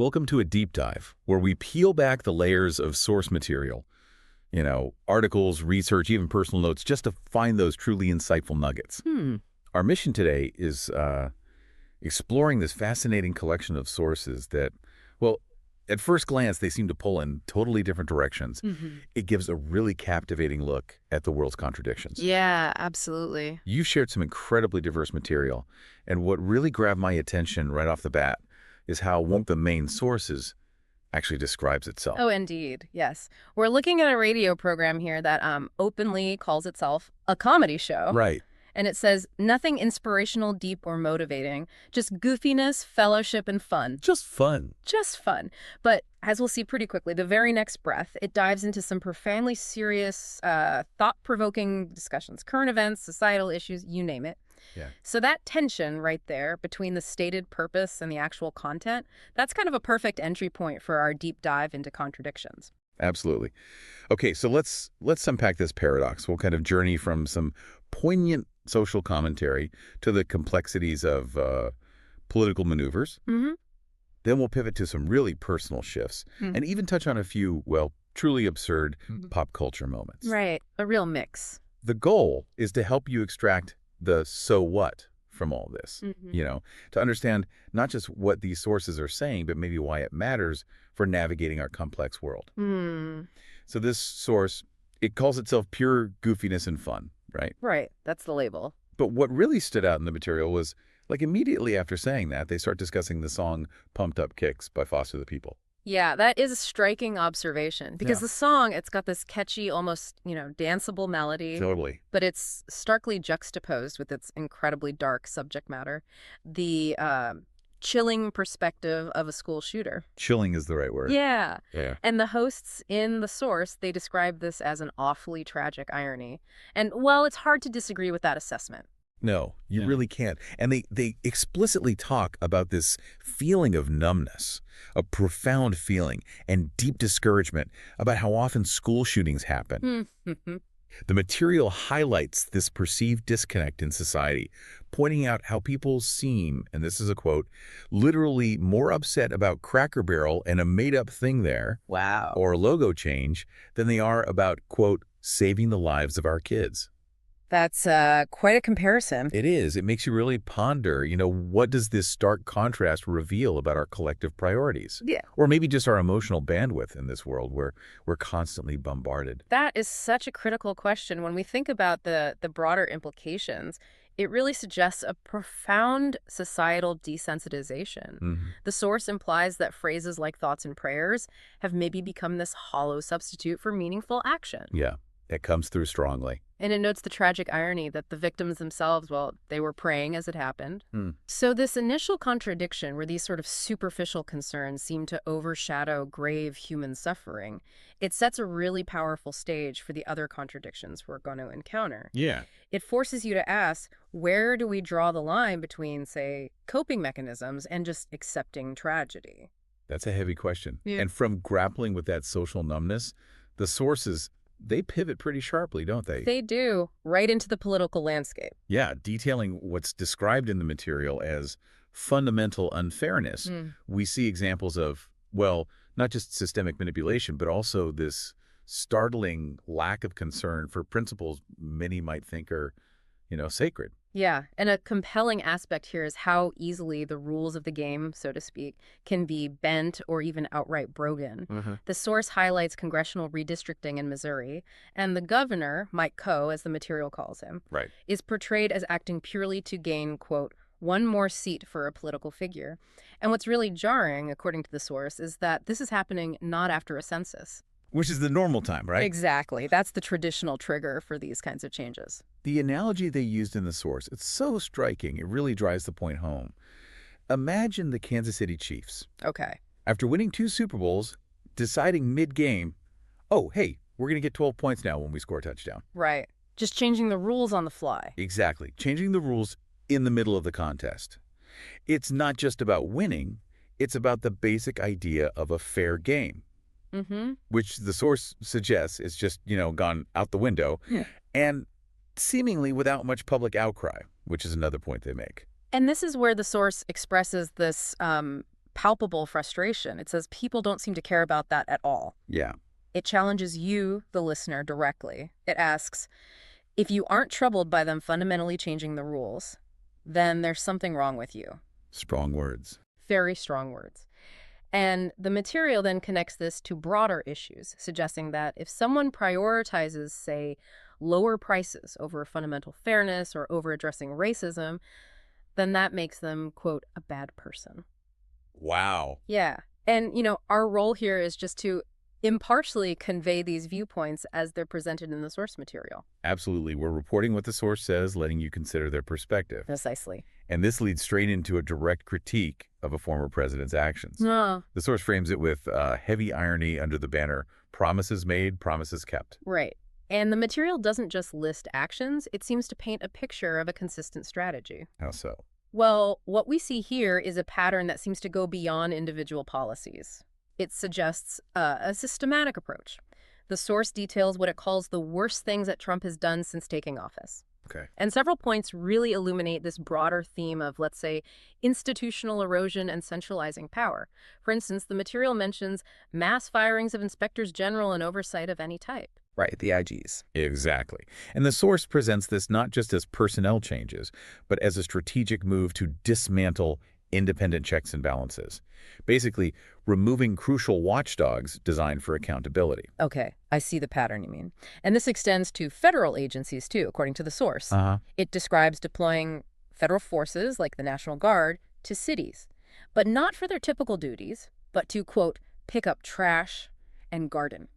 Welcome to a deep dive where we peel back the layers of source material, articles, research, even personal notes, just to find those truly insightful nuggets. Our mission today is exploring this fascinating collection of sources that, well, at first glance, they seem to pull in totally different directions. It gives a really captivating look at the world's contradictions. Yeah, absolutely. You've shared some incredibly diverse material, and what really grabbed my attention right off the bat is how one of the main sources actually describes itself. Oh, indeed. Yes. We're looking at a radio program here that openly calls itself a comedy show. Right. And it says, nothing inspirational, deep, or motivating. Just goofiness, fellowship, and fun. Just fun. Just fun. But as we'll see pretty quickly, the very next breath, it dives into some profoundly serious, thought-provoking discussions. Current events, societal issues, you name it. Yeah. So that tension right there between the stated purpose and the actual content, that's kind of a perfect entry point for our deep dive into contradictions. Absolutely. Okay, so let's unpack this paradox. We'll kind of journey from some poignant social commentary to the complexities of political maneuvers. Then we'll pivot to some really personal shifts and even touch on a few, well, truly absurd pop culture moments. Right. A real mix. The goal is to help you extract the so what from all this, to understand not just what these sources are saying, but maybe why it matters for navigating our complex world. So this source, it calls itself pure goofiness and fun, right? Right. That's the label. But what really stood out in the material was, like, immediately after saying that, they start discussing the song Pumped Up Kicks by Foster the People. Yeah, that is a striking observation because the song, it's got this catchy, almost, danceable melody. Totally. But it's starkly juxtaposed with its incredibly dark subject matter. The chilling perspective of a school shooter. Chilling is the right word. Yeah. Yeah. And the hosts in the source, they describe this as an awfully tragic irony. And, well, it's hard to disagree with that assessment. No, you really can't. And they explicitly talk about this feeling of numbness, a profound feeling, and deep discouragement about how often school shootings happen. The material highlights this perceived disconnect in society, pointing out how people seem, and this is a quote, literally more upset about Cracker Barrel and a made-up thing there, or a logo change, than they are about, quote, saving the lives of our kids. That's quite a comparison. It is. It makes you really ponder, what does this stark contrast reveal about our collective priorities? Yeah. Or maybe just our emotional bandwidth in this world where we're constantly bombarded. That is such a critical question. When we think about the broader implications, it really suggests a profound societal desensitization. The source implies that phrases like thoughts and prayers have maybe become this hollow substitute for meaningful action. Yeah, it comes through strongly. And it notes the tragic irony that the victims themselves, well, they were praying as it happened. So this initial contradiction where these sort of superficial concerns seem to overshadow grave human suffering, it sets a really powerful stage for the other contradictions we're going to encounter. Yeah. It forces you to ask, where do we draw the line between, say, coping mechanisms and just accepting tragedy? That's a heavy question. Yeah. And from grappling with that social numbness, the sources, they pivot pretty sharply, don't they? They do, right into the political landscape. Yeah, detailing what's described in the material as fundamental unfairness. We see examples of, well, not just systemic manipulation, but also this startling lack of concern for principles many might think are, sacred. Yeah, and a compelling aspect here is how easily the rules of the game, so to speak, can be bent or even outright broken. The source highlights congressional redistricting in Missouri, and the governor, Mike Coe, as the material calls him, is portrayed as acting purely to gain, quote, one more seat for a political figure. And what's really jarring, according to the source, is that this is happening not after a census. Which is the normal time, right? Exactly. That's the traditional trigger for these kinds of changes. The analogy they used in the source, it's so striking, it really drives the point home. Imagine the Kansas City Chiefs. Okay. After winning 2 Super Bowls, deciding mid-game, oh, hey, we're going to get 12 points now when we score a touchdown. Right. Just changing the rules on the fly. Exactly. Changing the rules in the middle of the contest. It's not just about winning, it's about the basic idea of a fair game. Which the source suggests is just, gone out the window, and seemingly without much public outcry, which is another point they make. And this is where the source expresses this palpable frustration. It says people don't seem to care about that at all. Yeah. It challenges you, the listener, directly. It asks, if you aren't troubled by them fundamentally changing the rules, then there's something wrong with you. Strong words. Very strong words. And the material then connects this to broader issues, suggesting that if someone prioritizes, say, lower prices over fundamental fairness or over addressing racism, then that makes them, quote, a bad person. Wow. Yeah. And, our role here is just to impartially convey these viewpoints as they're presented in the source material. Absolutely. We're reporting what the source says, letting you consider their perspective. Precisely. And this leads straight into a direct critique of a former president's actions. Oh. The source frames it with heavy irony under the banner, promises made, promises kept. Right. And the material doesn't just list actions, it seems to paint a picture of a consistent strategy. How so? Well, what we see here is a pattern that seems to go beyond individual policies. It suggests a systematic approach. The source details what it calls the worst things that Trump has done since taking office. Okay. And several points really illuminate this broader theme of, let's say, institutional erosion and centralizing power. For instance, the material mentions mass firings of inspectors general and oversight of any type. Right, the IGs. Exactly. And the source presents this not just as personnel changes, but as a strategic move to dismantle independent checks and balances. Basically, removing crucial watchdogs designed for accountability. Okay, I see the pattern you mean. And this extends to federal agencies, too, according to the source. It describes deploying federal forces, like the National Guard, to cities, but not for their typical duties, but to, quote, pick up trash and garden.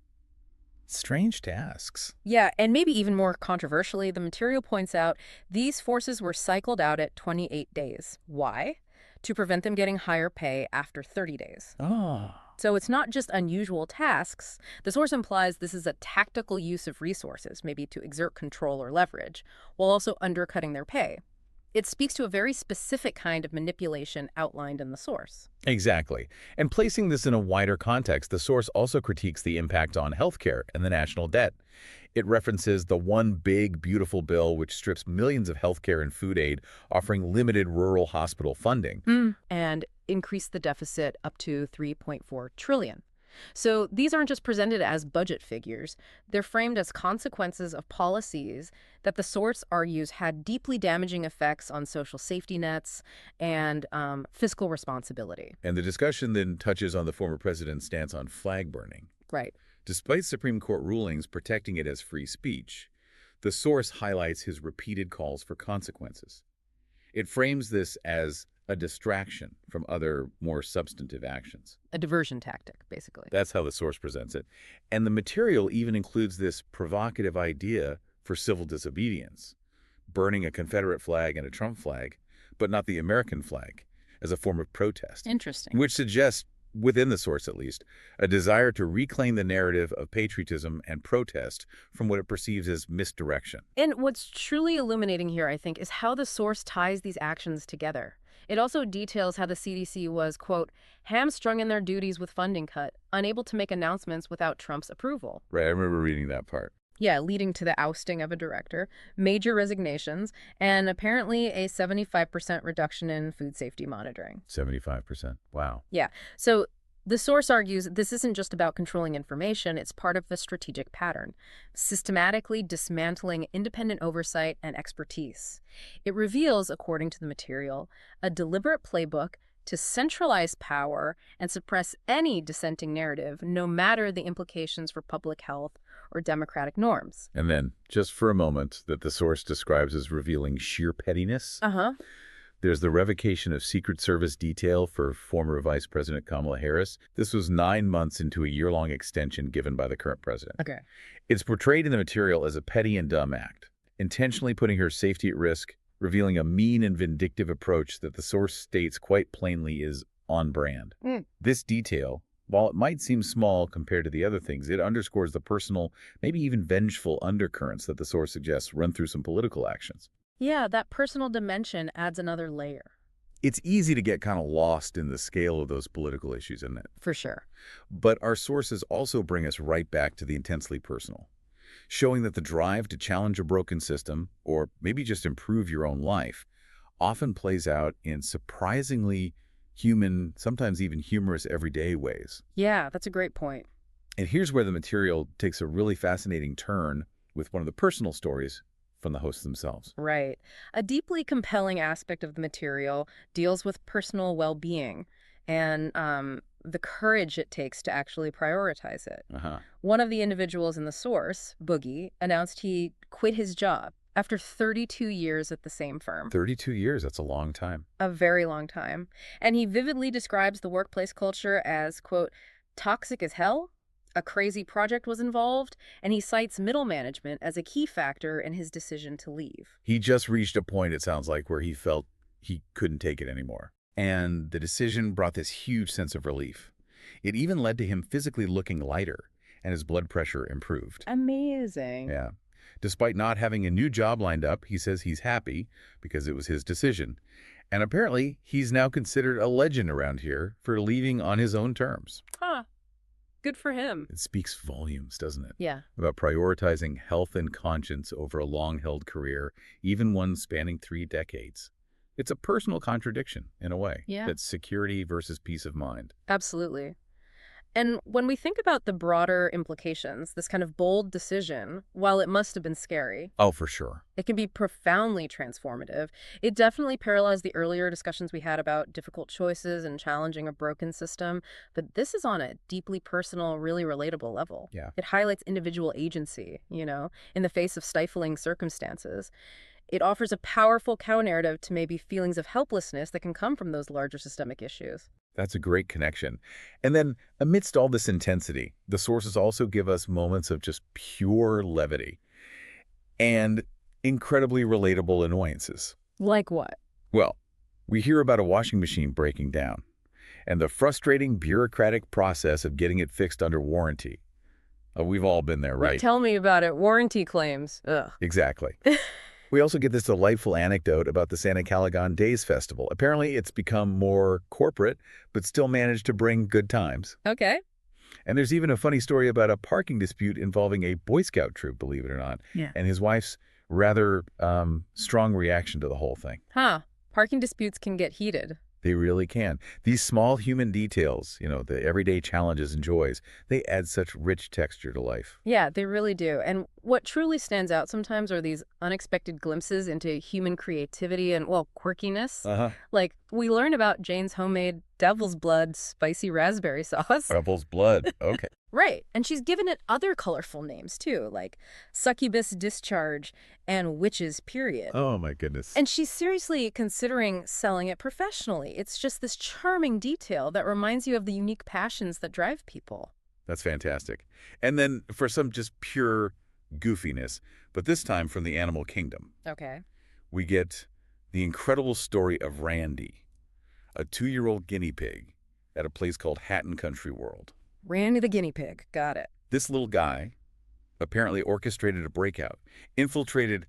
Strange tasks. Yeah, and maybe even more controversially, the material points out these forces were cycled out at 28 days. Why? To prevent them getting higher pay after 30 days. Oh. So it's not just unusual tasks. The source implies this is a tactical use of resources, maybe to exert control or leverage, while also undercutting their pay. It speaks to a very specific kind of manipulation outlined in the source. Exactly. And placing this in a wider context, the source also critiques the impact on healthcare and the national debt. It references the One Big Beautiful Bill, which strips millions of healthcare and food aid, offering limited rural hospital funding. And increased the deficit up to $3.4 trillion. So these aren't just presented as budget figures. They're framed as consequences of policies that the source argues had deeply damaging effects on social safety nets and fiscal responsibility. And the discussion then touches on the former president's stance on flag burning. Right. Despite Supreme Court rulings protecting it as free speech, the source highlights his repeated calls for consequences. It frames this as a distraction from other, more substantive actions. A diversion tactic, basically. That's how the source presents it. And the material even includes this provocative idea for civil disobedience, burning a Confederate flag and a Trump flag, but not the American flag, as a form of protest. Interesting. Which suggests, within the source at least, a desire to reclaim the narrative of patriotism and protest from what it perceives as misdirection. And what's truly illuminating here, I think, is how the source ties these actions together. It also details how the CDC was, quote, hamstrung in their duties with funding cut, unable to make announcements without Trump's approval. Right, I remember reading that part. Yeah, leading to the ousting of a director, major resignations, and apparently a 75% reduction in food safety monitoring. 75%. Wow. Yeah. So the source argues this isn't just about controlling information, it's part of a strategic pattern, systematically dismantling independent oversight and expertise. It reveals, according to the material, a deliberate playbook to centralize power and suppress any dissenting narrative, no matter the implications for public health or democratic norms. And then, just for a moment, that the source describes as revealing sheer pettiness. There's the revocation of Secret Service detail for former Vice President Kamala Harris. This was 9 months into a year-long extension given by the current president. Okay. It's portrayed in the material as a petty and dumb act, intentionally putting her safety at risk, revealing a mean and vindictive approach that the source states quite plainly is on brand. This detail, while it might seem small compared to the other things, it underscores the personal, maybe even vengeful undercurrents that the source suggests run through some political actions. Yeah, that personal dimension adds another layer. It's easy to get kind of lost in the scale of those political issues, isn't it? For sure. But our sources also bring us right back to the intensely personal, showing that the drive to challenge a broken system, or maybe just improve your own life, often plays out in surprisingly human, sometimes even humorous everyday ways. Yeah, that's a great point. And here's where the material takes a really fascinating turn with one of the personal stories from the hosts themselves. Right. A deeply compelling aspect of the material deals with personal well-being and the courage it takes to actually prioritize it. Uh-huh. One of the individuals in the source, Boogie, announced he quit his job after 32 years at the same firm. 32 years, that's a long time. A very long time. And he vividly describes the workplace culture as, quote, toxic as hell. A crazy project was involved, and he cites middle management as a key factor in his decision to leave. He just reached a point, it sounds like, where he felt he couldn't take it anymore. And the decision brought this huge sense of relief. It even led to him physically looking lighter, and his blood pressure improved. Amazing. Yeah. Despite not having a new job lined up, he says he's happy because it was his decision. And apparently, he's now considered a legend around here for leaving on his own terms. Huh. Good for him. It speaks volumes, doesn't it? Yeah. About prioritizing health and conscience over a long-held career, even one spanning 3 decades. It's a personal contradiction, in a way. Yeah. That's security versus peace of mind. Absolutely. And when we think about the broader implications, this kind of bold decision, while it must have been scary, Oh, for sure. it can be profoundly transformative. It definitely parallels the earlier discussions we had about difficult choices and challenging a broken system, but this is on a deeply personal, really relatable level. Yeah. It highlights individual agency, in the face of stifling circumstances. It offers a powerful counter-narrative to maybe feelings of helplessness that can come from those larger systemic issues. That's a great connection. And then, amidst all this intensity, the sources also give us moments of just pure levity and incredibly relatable annoyances. Like what? Well, we hear about a washing machine breaking down and the frustrating bureaucratic process of getting it fixed under warranty. We've all been there, right? Tell me about it. Warranty claims. Ugh. Exactly. We also get this delightful anecdote about the Santa Calagan Days Festival. Apparently, it's become more corporate, but still managed to bring good times. Okay. And there's even a funny story about a parking dispute involving a Boy Scout troop, believe it or not, Yeah. and his wife's rather strong reaction to the whole thing. Huh. Parking disputes can get heated. They really can. These small human details, the everyday challenges and joys, they add such rich texture to life. Yeah, they really do. And what truly stands out sometimes are these unexpected glimpses into human creativity and, well, quirkiness. Uh-huh. Like, we learn about Jane's homemade devil's blood spicy raspberry sauce. Devil's blood. Okay. Right. And she's given it other colorful names, too, like succubus discharge and witches period. Oh, my goodness. And she's seriously considering selling it professionally. It's just this charming detail that reminds you of the unique passions that drive people. That's fantastic. And then for some just pure goofiness, but this time from the animal kingdom, Okay. we get the incredible story of Randy, a 2-year-old guinea pig at a place called Hatton Country World. Randy the guinea pig. Got it. This little guy apparently orchestrated a breakout, infiltrated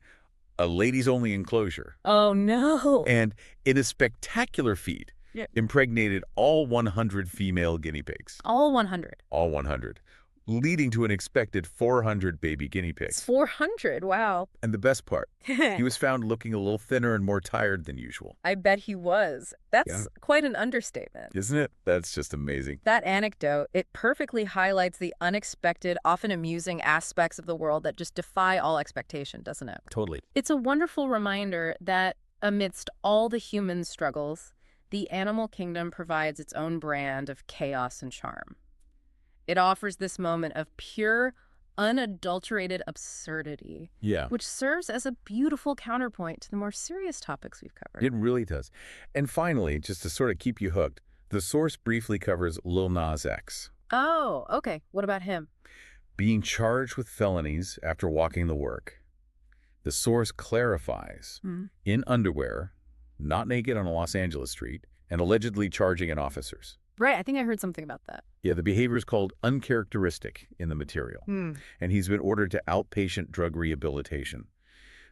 a ladies-only enclosure, Oh, no. and in a spectacular feat, Yeah. impregnated all 100 female guinea pigs. All 100. All 100. Leading to an expected 400 baby guinea It's pigs. 400. Wow. And the best part, he was found looking a little thinner and more tired than usual. I bet he was. That's Yeah. quite an understatement. Isn't it? That's just amazing. That anecdote, it perfectly highlights the unexpected, often amusing aspects of the world that just defy all expectation, doesn't it? Totally. It's a wonderful reminder that amidst all the human struggles, the animal kingdom provides its own brand of chaos and charm. It offers this moment of pure, unadulterated absurdity, Yeah, which serves as a beautiful counterpoint to the more serious topics we've covered. it really does. And finally, just to sort of keep you hooked, the source briefly covers Lil Nas X Oh, okay. What about him? being charged with felonies after walking the work. The source clarifies, in underwear, not naked on a Los Angeles street, and allegedly charging at officers. Right, I think I heard something about that. Yeah, the behavior is called uncharacteristic in the material, and he's been ordered to outpatient drug rehabilitation.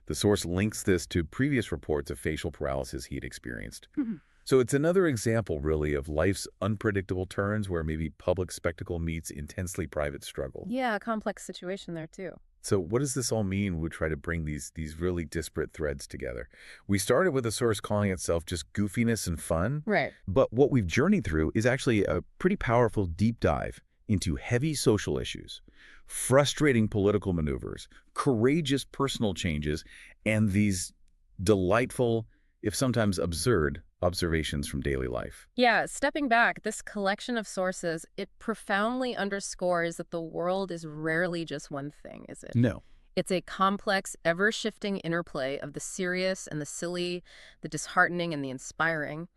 The source links this to previous reports of facial paralysis he'd experienced. So it's another example, really, of life's unpredictable turns where maybe public spectacle meets intensely private struggle. Yeah, a complex situation there, too. So what does this all mean when we try to bring these really disparate threads together? We started with a source calling itself just goofiness and fun, Right. but what we've journeyed through is actually a pretty powerful deep dive into heavy social issues, frustrating political maneuvers, courageous personal changes, and these delightful, if sometimes absurd, observations from daily life. Yeah, stepping back, this collection of sources, it profoundly underscores that the world is rarely just one thing, is it? No. It's a complex, ever-shifting interplay of the serious and the silly, the disheartening and the inspiring,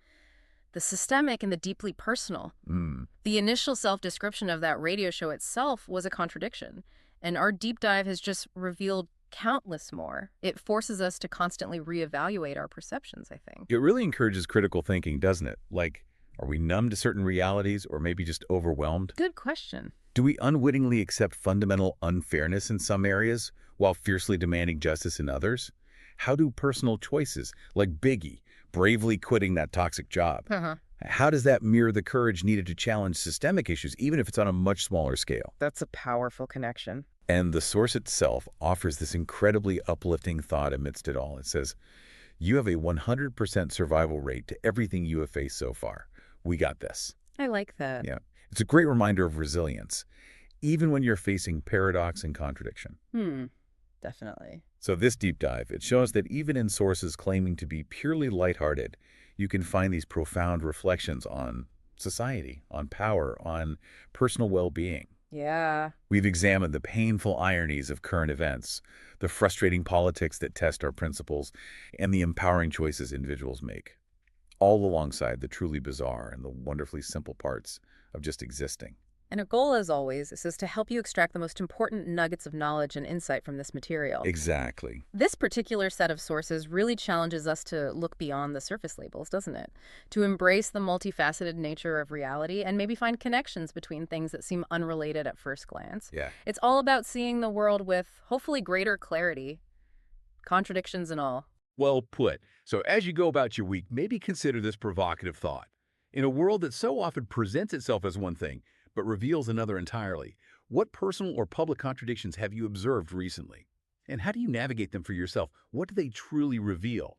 the systemic and the deeply personal. Mm. The initial self-description of that radio show itself was a contradiction, and our deep dive has just revealed countless more. It forces us to constantly reevaluate our perceptions, I think. It really encourages critical thinking, doesn't it? Like, are we numb to certain realities or maybe just overwhelmed? Good question. Do we unwittingly accept fundamental unfairness in some areas while fiercely demanding justice in others? How do personal choices, like Biggie, bravely quitting that toxic job, Uh-huh. how does that mirror the courage needed to challenge systemic issues, even if it's on a much smaller scale? That's a powerful connection. And the source itself offers this incredibly uplifting thought amidst it all. It says, you have a 100% survival rate to everything you have faced so far. We got this. I like that. Yeah. It's a great reminder of resilience, even when you're facing paradox and contradiction. Definitely. So this deep dive, it shows that even in sources claiming to be purely lighthearted, you can find these profound reflections on society, on power, on personal well-being. Yeah. We've examined the painful ironies of current events, the frustrating politics that test our principles, and the empowering choices individuals make, all alongside the truly bizarre and the wonderfully simple parts of just existing. And our goal, as always, is to help you extract the most important nuggets of knowledge and insight from this material. Exactly. This particular set of sources really challenges us to look beyond the surface labels, doesn't it? To embrace the multifaceted nature of reality and maybe find connections between things that seem unrelated at first glance. Yeah. It's all about seeing the world with hopefully greater clarity, contradictions and all. Well put. So as you go about your week, maybe consider this provocative thought. In a world that so often presents itself as one thing, but reveals another entirely, what personal or public contradictions have you observed recently? And how do you navigate them for yourself? What do they truly reveal?